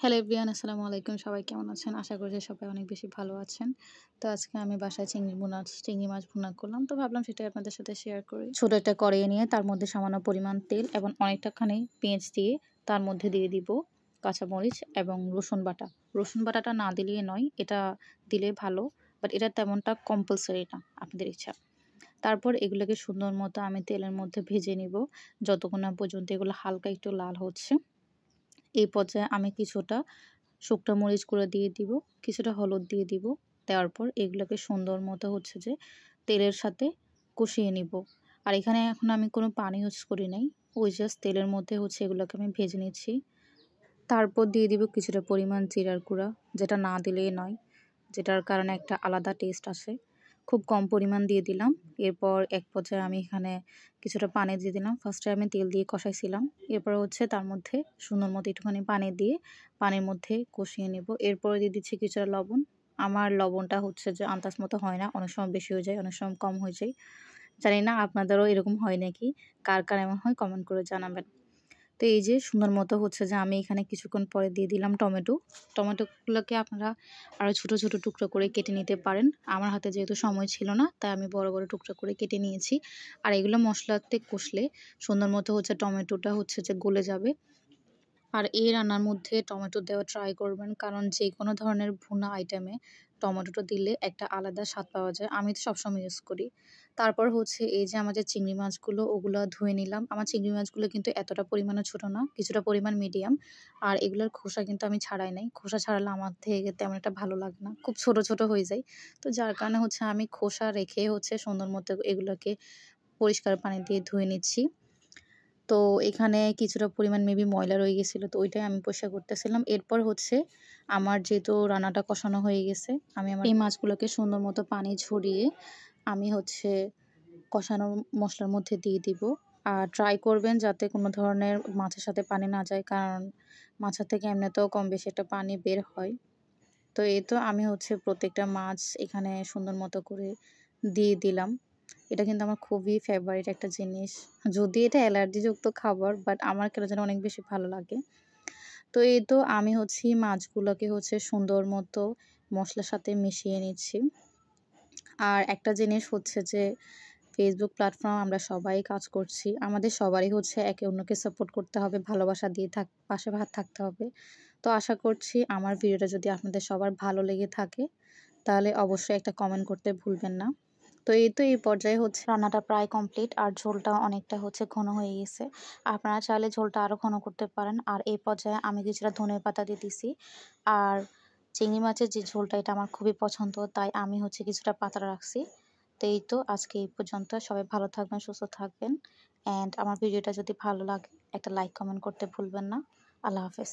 Hello everyone, আসসালামু আলাইকুম। সবাই কেমন আছেন? আশা করছি সবাই অনেক বেশি ভালো আছেন। তো আজকে আমি বাসায় চিংড়ি মাছ ভুনা করলাম। তো ভাবলাম সেটাই আপনাদের সাথে শেয়ার করি। ছোট একটা কড়াইয়ে নিয়ে তার মধ্যে সামান্য পরিমাণ তেল এবং অনেকটাখানি পেঁয়াজ দিয়ে তার মধ্যে দিয়ে দিব কাঁচামরিচ এবং রসুন বাটা। রসুন বাটাটা না দিলেই নয়, এটা দিলে ভালো, বাট এটা তেমনটা কম্পালসারি না, আপনাদের ইচ্ছা। তারপর এগুলোকে সুন্দর মতো আমি তেলের মধ্যে ভেজে নিব যতক্ষণ না পর্যন্ত এগুলো হালকা একটু লাল হচ্ছে। এই পর্যায়ে আমি কিছুটা শুকনো মরিচ গুঁড়া দিয়ে দিব, কিছুটা হলুদ দিয়ে দিব। দেওয়ার পর এগুলোকে সুন্দর মতো হচ্ছে যে তেলের সাথে কষিয়ে নিব। আর এখানে এখন আমি কোনো পানি ইউজ করি নাই, ওই জাস্ট তেলের মধ্যে হচ্ছে এগুলোকে আমি ভেজে নিচ্ছি। তারপর দিয়ে দিব কিছুটা পরিমাণ জিরার গুঁড়া, যেটা না দিলেই নয়, যেটার কারণে একটা আলাদা টেস্ট আসে। খুব কম পরিমাণ দিয়ে দিলাম। এরপর এক পর্যায়ে আমি এখানে কিছুটা পানি দিয়ে দিলাম। ফার্স্টে আমি তেল দিয়ে কষাইছিলাম, এরপর হচ্ছে তার মধ্যে সুন্দর মতো একটুখানি পানি দিয়ে পানির মধ্যে কষিয়ে নেব। এরপরে দিয়ে দিচ্ছি কিছুটা লবণ। আমার লবণটা হচ্ছে যে আন্দাজ মতো হয় না, অনেক সময় বেশি হয়ে যায়, অনেক সময় কম হয়ে যায়। জানি না আপনাদেরও এরকম হয় নাকি, কার কার এমন হয় কমেন্ট করে জানাবেন। তো এই যে সুন্দর মতো হচ্ছে যে আমি এখানে কিছুক্ষণ পরে দিয়ে দিলাম টমেটো। টমেটোগুলোকে আপনারা আরও ছোট ছোট টুকরো করে কেটে নিতে পারেন। আমার হাতে যেহেতু সময় ছিল না, তাই আমি বড় বড় টুকরো করে কেটে নিয়েছি। আর এগুলো মশলাতে কষলে সুন্দর মতো হচ্ছে টমেটোটা হচ্ছে যে গলে যাবে। আর এই রান্নার মধ্যে টমেটো দেওয়া ট্রাই করবেন, কারণ যে কোনো ধরনের ভুনা আইটেমে টমেটোটা দিলে একটা আলাদা স্বাদ পাওয়া যায়। আমি তো সবসময় ইউজ করি। তারপর হচ্ছে এই যে আমাদের চিংড়ি মাছগুলো, ওগুলো ধুয়ে নিলাম। আমার চিংড়ি মাছগুলো কিন্তু এতটা পরিমাণে ছোট না, কিছুটা পরিমাণ মিডিয়াম। আর এগুলোর খোসা কিন্তু আমি ছাড়াই নাই। খোসা ছাড়ালে আমার থেকে তেমন একটা ভালো লাগে না, খুব ছোট ছোট হয়ে যায়। তো যার কারণে হচ্ছে আমি খোসা রেখে হচ্ছে সুন্দর মতো এগুলোকে পরিষ্কার পানি দিয়ে ধুয়ে নিচ্ছি। তো এখানে কিছুটা পরিমাণ মেবি ময়লা রয়ে গেছিলো, তো ওইটাই আমি পরিষ্কার করতেছিলাম। এরপর হচ্ছে আমার যেহেতু রান্নাটা কষানো হয়ে গেছে, আমি আমার এই মাছগুলোকে সুন্দর মতো পানি ঝরিয়ে আমি হচ্ছে কষানো মশলার মধ্যে দিয়ে দিব। আর ট্রাই করবেন যাতে কোনো ধরনের মাছের সাথে পানি না যায়, কারণ মাছের থেকে এমনিতেও কম বেশি একটা পানি বের হয়। তো এই তো আমি হচ্ছে প্রত্যেকটা মাছ এখানে সুন্দর মতো করে দিয়ে দিলাম। এটা কিন্তু আমার খুবই ফেভারিট একটা জিনিস। যদি এটা অ্যালার্জিযুক্ত খাবার, বাট আমার কেন যেন অনেক বেশি ভালো লাগে। তো এই তো আমি হচ্ছে মাছগুলোকে হচ্ছে সুন্দর মতো মশলার সাথে মিশিয়ে নিচ্ছি। আর একটা জিনিস হচ্ছে যে ফেসবুক প্ল্যাটফর্ম আমরা সবাই কাজ করছি। আমাদের সবারই হচ্ছে একে অন্যকে সাপোর্ট করতে হবে, ভালোবাসা দিয়ে পাশে থাকতে হবে। তো আশা করছি আমার ভিডিওটা যদি আপনাদের সবার ভালো লেগে থাকে, তাহলে অবশ্যই একটা কমেন্ট করতে ভুলবেন না। তো এই পর্যায়ে হচ্ছে রান্নাটা প্রায় কমপ্লিট, আর ঝোলটা অনেকটা হচ্ছে ঘন হয়ে গেছে। আপনারা চাইলে ঝোলটা আরও ঘন করতে পারেন। আর এই পর্যায়ে আমি কিছুটা ধনেপাতা দিয়ে দিছি। আর চিংড়ি মাছের যে ঝোলটা, এটা আমার খুবই পছন্দ, তাই আমি হচ্ছে কিছুটা পাতলা রাখছি। তো এই তো আজকে এই পর্যন্ত। সবাই ভালো থাকবেন, সুস্থ থাকবেন। অ্যান্ড আমার ভিডিওটা যদি ভালো লাগে একটা লাইক কমেন্ট করতে ভুলবেন না। আল্লাহ হাফেজ।